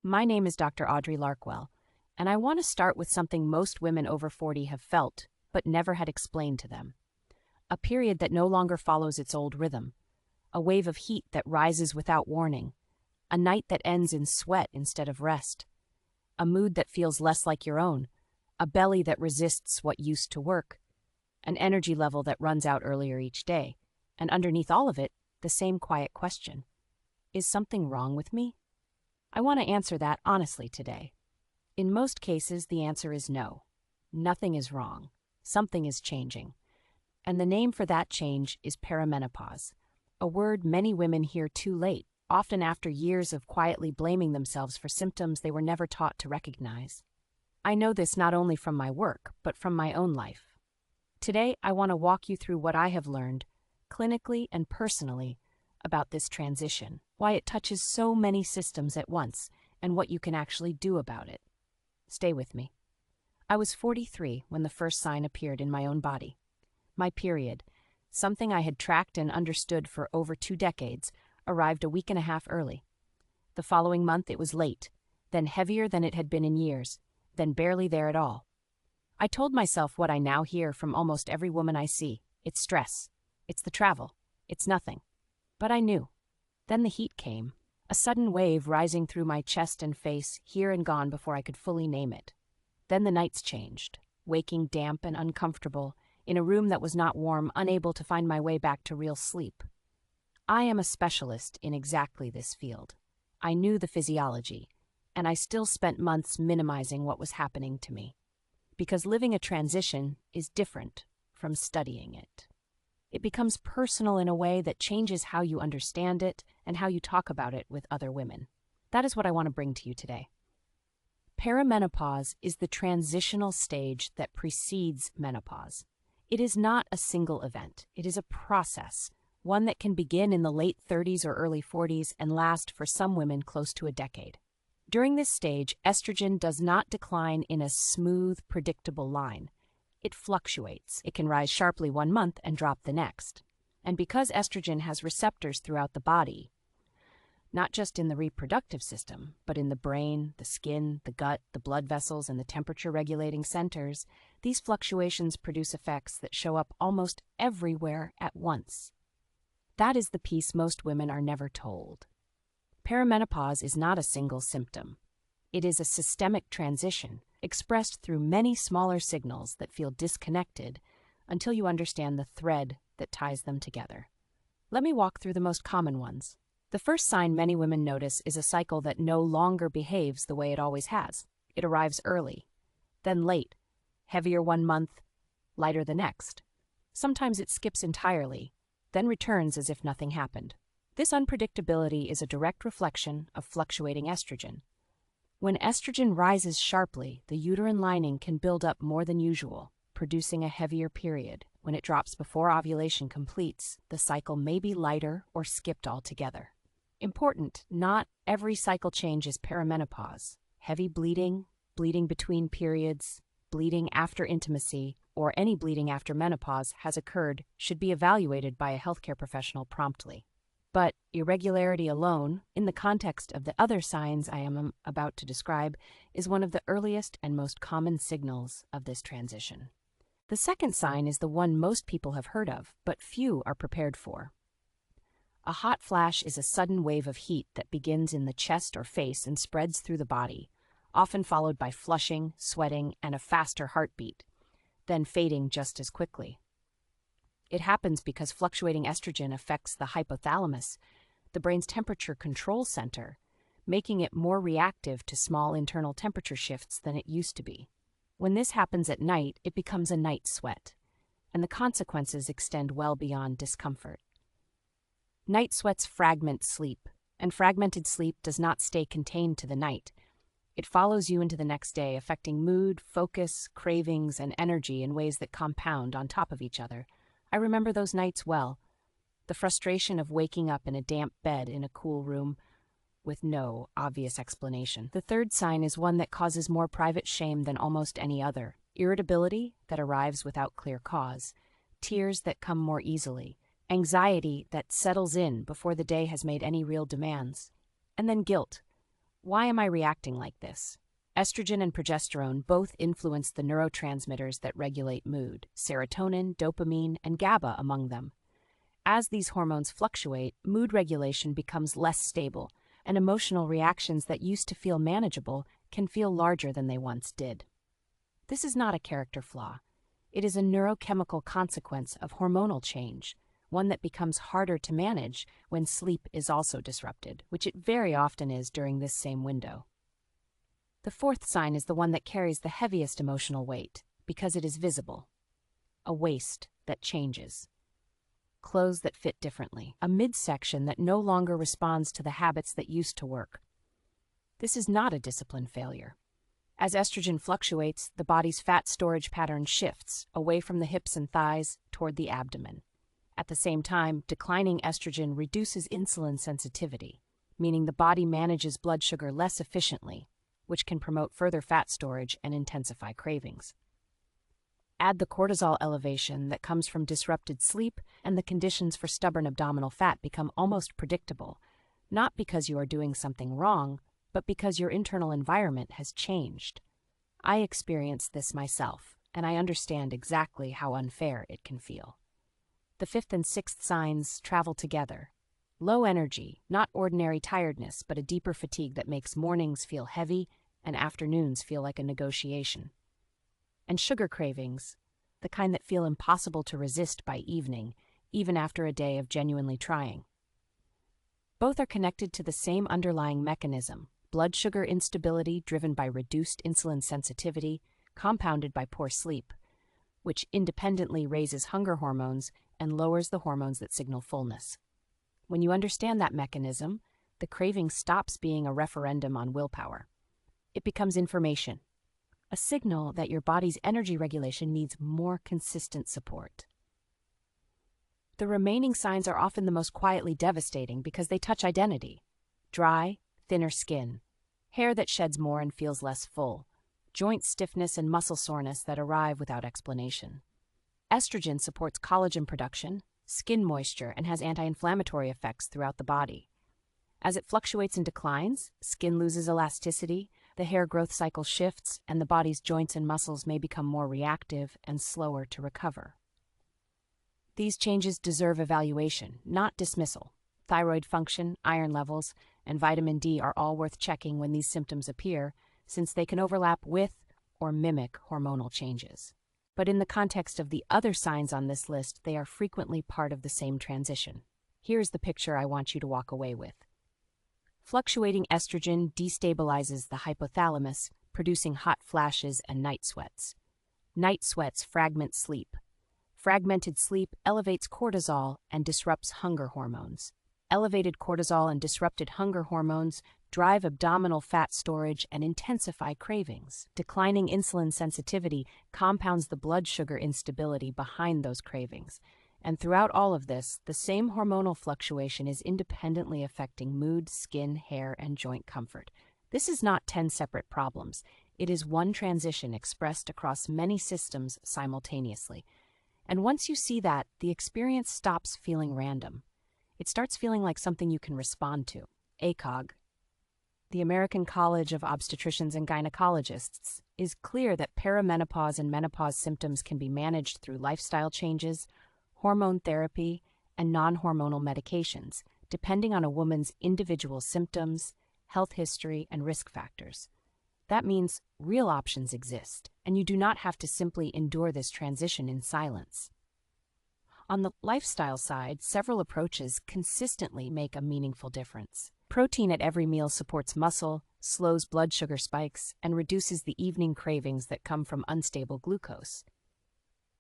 My name is Dr. Audrey Larkwell, and I want to start with something most women over 40 have felt, but never had explained to them. A period that no longer follows its old rhythm. A wave of heat that rises without warning. A night that ends in sweat instead of rest. A mood that feels less like your own. A belly that resists what used to work. An energy level that runs out earlier each day. And underneath all of it, the same quiet question. Is something wrong with me? I want to answer that honestly today. In most cases, the answer is no. Nothing is wrong. Something is changing. And the name for that change is perimenopause, a word many women hear too late, often after years of quietly blaming themselves for symptoms they were never taught to recognize. I know this not only from my work, but from my own life. Today, I want to walk you through what I have learned, clinically and personally, about this transition, why it touches so many systems at once, and what you can actually do about it. Stay with me. I was 43 when the first sign appeared in my own body. My period, something I had tracked and understood for over 2 decades, arrived a week and a half early. The following month it was late, then heavier than it had been in years, then barely there at all. I told myself what I now hear from almost every woman I see. It's stress. It's the travel. It's nothing. But I knew. Then the heat came, a sudden wave rising through my chest and face, here and gone before I could fully name it. Then the nights changed, waking damp and uncomfortable, in a room that was not warm, unable to find my way back to real sleep. I am a specialist in exactly this field. I knew the physiology, and I still spent months minimizing what was happening to me. Because living a transition is different from studying it. It becomes personal in a way that changes how you understand it and how you talk about it with other women. That is what I want to bring to you today. Perimenopause is the transitional stage that precedes menopause. It is not a single event. It is a process, one that can begin in the late 30s or early 40s and last for some women close to a decade. During this stage, estrogen does not decline in a smooth, predictable line. It fluctuates. It can rise sharply one month and drop the next. And because estrogen has receptors throughout the body, not just in the reproductive system, but in the brain, the skin, the gut, the blood vessels, and the temperature-regulating centers, these fluctuations produce effects that show up almost everywhere at once. That is the piece most women are never told. Perimenopause is not a single symptom. It is a systemic transition, expressed through many smaller signals that feel disconnected until you understand the thread that ties them together. Let me walk through the most common ones. The first sign many women notice is a cycle that no longer behaves the way it always has. It arrives early, then late, heavier one month, lighter the next. Sometimes it skips entirely, then returns as if nothing happened. This unpredictability is a direct reflection of fluctuating estrogen. When estrogen rises sharply, the uterine lining can build up more than usual, producing a heavier period. When it drops before ovulation completes, the cycle may be lighter or skipped altogether. Important, not every cycle change is perimenopause. Heavy bleeding, bleeding between periods, bleeding after intimacy, or any bleeding after menopause has occurred should be evaluated by a healthcare professional promptly. But irregularity alone, in the context of the other signs I am about to describe, is one of the earliest and most common signals of this transition. The second sign is the one most people have heard of, but few are prepared for. A hot flash is a sudden wave of heat that begins in the chest or face and spreads through the body, often followed by flushing, sweating, and a faster heartbeat, then fading just as quickly. It happens because fluctuating estrogen affects the hypothalamus, the brain's temperature control center, making it more reactive to small internal temperature shifts than it used to be. When this happens at night, it becomes a night sweat, and the consequences extend well beyond discomfort. Night sweats fragment sleep, and fragmented sleep does not stay contained to the night. It follows you into the next day, affecting mood, focus, cravings, and energy in ways that compound on top of each other. I remember those nights well. The frustration of waking up in a damp bed in a cool room with no obvious explanation. The third sign is one that causes more private shame than almost any other. Irritability that arrives without clear cause. Tears that come more easily. Anxiety that settles in before the day has made any real demands. And then guilt. Why am I reacting like this? Estrogen and progesterone both influence the neurotransmitters that regulate mood, serotonin, dopamine, and GABA among them. As these hormones fluctuate, mood regulation becomes less stable, and emotional reactions that used to feel manageable can feel larger than they once did. This is not a character flaw. It is a neurochemical consequence of hormonal change, one that becomes harder to manage when sleep is also disrupted, which it very often is during this same window. The fourth sign is the one that carries the heaviest emotional weight, because it is visible. A waist that changes. Clothes that fit differently. A midsection that no longer responds to the habits that used to work. This is not a discipline failure. As estrogen fluctuates, the body's fat storage pattern shifts away from the hips and thighs toward the abdomen. At the same time, declining estrogen reduces insulin sensitivity, meaning the body manages blood sugar less efficiently, which can promote further fat storage and intensify cravings. Add the cortisol elevation that comes from disrupted sleep, and the conditions for stubborn abdominal fat become almost predictable, not because you are doing something wrong, but because your internal environment has changed. I experienced this myself, and I understand exactly how unfair it can feel. The fifth and sixth signs travel together. Low energy, not ordinary tiredness, but a deeper fatigue that makes mornings feel heavy and afternoons feel like a negotiation. And sugar cravings, the kind that feel impossible to resist by evening, even after a day of genuinely trying. Both are connected to the same underlying mechanism, blood sugar instability driven by reduced insulin sensitivity, compounded by poor sleep, which independently raises hunger hormones and lowers the hormones that signal fullness. When you understand that mechanism, the craving stops being a referendum on willpower. It becomes information, a signal that your body's energy regulation needs more consistent support. The remaining signs are often the most quietly devastating because they touch identity. Dry, thinner skin, hair that sheds more and feels less full, joint stiffness and muscle soreness that arrive without explanation. Estrogen supports collagen production, skin moisture, and has anti-inflammatory effects throughout the body. As it fluctuates and declines, skin loses elasticity, the hair growth cycle shifts, and the body's joints and muscles may become more reactive and slower to recover. These changes deserve evaluation, not dismissal. Thyroid function, iron levels, and vitamin D are all worth checking when these symptoms appear, since they can overlap with or mimic hormonal changes. But in the context of the other signs on this list, they are frequently part of the same transition. Here's the picture I want you to walk away with. Fluctuating estrogen destabilizes the hypothalamus, producing hot flashes and night sweats. Night sweats fragment sleep. Fragmented sleep elevates cortisol and disrupts hunger hormones. Elevated cortisol and disrupted hunger hormones drive abdominal fat storage and intensify cravings. Declining insulin sensitivity compounds the blood sugar instability behind those cravings. And throughout all of this, the same hormonal fluctuation is independently affecting mood, skin, hair, and joint comfort. This is not 10 separate problems. It is one transition expressed across many systems simultaneously. And once you see that, the experience stops feeling random. It starts feeling like something you can respond to. ACOG, the American College of Obstetricians and Gynecologists, is clear that perimenopause and menopause symptoms can be managed through lifestyle changes, hormone therapy, and non-hormonal medications, depending on a woman's individual symptoms, health history, and risk factors. That means real options exist, and you do not have to simply endure this transition in silence. On the lifestyle side, several approaches consistently make a meaningful difference. Protein at every meal supports muscle, slows blood sugar spikes, and reduces the evening cravings that come from unstable glucose.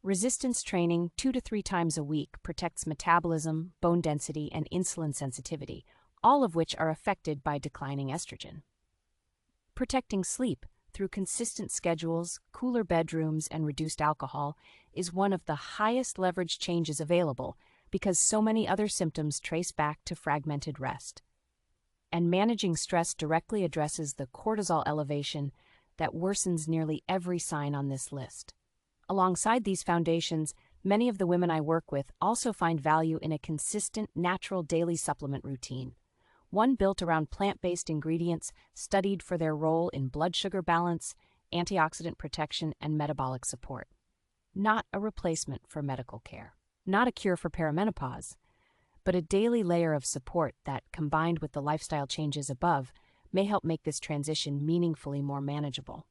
Resistance training 2 to 3 times a week protects metabolism, bone density, and insulin sensitivity, all of which are affected by declining estrogen. Protecting sleep through consistent schedules, cooler bedrooms, and reduced alcohol is one of the highest leverage changes available because so many other symptoms trace back to fragmented rest. And managing stress directly addresses the cortisol elevation that worsens nearly every sign on this list. Alongside these foundations, many of the women I work with also find value in a consistent, natural daily supplement routine, one built around plant-based ingredients studied for their role in blood sugar balance, antioxidant protection, and metabolic support. Not a replacement for medical care, not a cure for perimenopause, but a daily layer of support that, combined with the lifestyle changes above, may help make this transition meaningfully more manageable.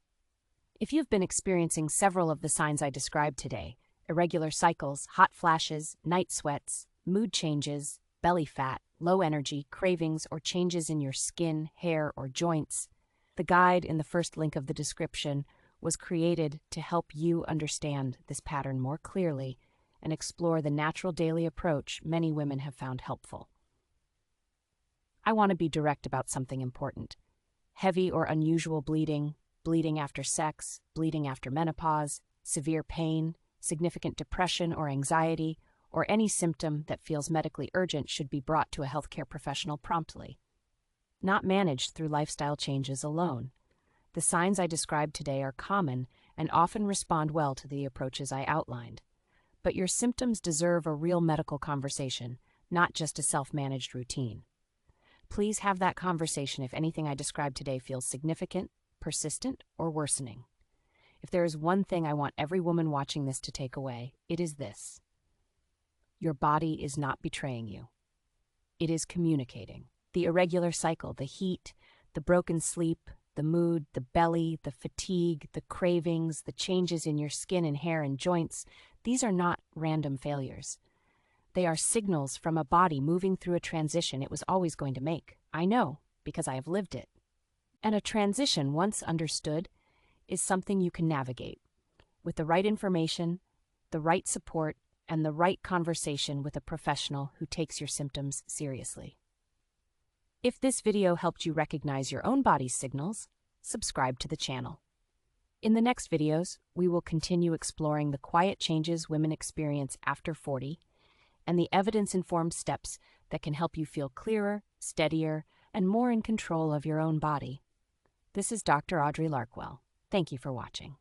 If you've been experiencing several of the signs I described today, irregular cycles, hot flashes, night sweats, mood changes, belly fat, low energy, cravings, or changes in your skin, hair, or joints, the guide in the first link of the description was created to help you understand this pattern more clearly and explore the natural daily approach many women have found helpful. I want to be direct about something important. Heavy or unusual bleeding, bleeding after sex, bleeding after menopause, severe pain, significant depression or anxiety, or any symptom that feels medically urgent should be brought to a healthcare professional promptly. Not managed through lifestyle changes alone. The signs I described today are common and often respond well to the approaches I outlined. But your symptoms deserve a real medical conversation, not just a self-managed routine. Please have that conversation if anything I described today feels significant, persistent, or worsening. If there is one thing I want every woman watching this to take away, it is this. Your body is not betraying you. It is communicating. The irregular cycle, the heat, the broken sleep, the mood, the belly, the fatigue, the cravings, the changes in your skin and hair and joints, these are not random failures. They are signals from a body moving through a transition it was always going to make. I know, because I have lived it. And a transition, once understood, is something you can navigate. With the right information, the right support, and the right conversation with a professional who takes your symptoms seriously. If this video helped you recognize your own body's signals, subscribe to the channel. In the next videos, we will continue exploring the quiet changes women experience after 40 and the evidence-informed steps that can help you feel clearer, steadier, and more in control of your own body. This is Dr. Audrey Larkwell. Thank you for watching.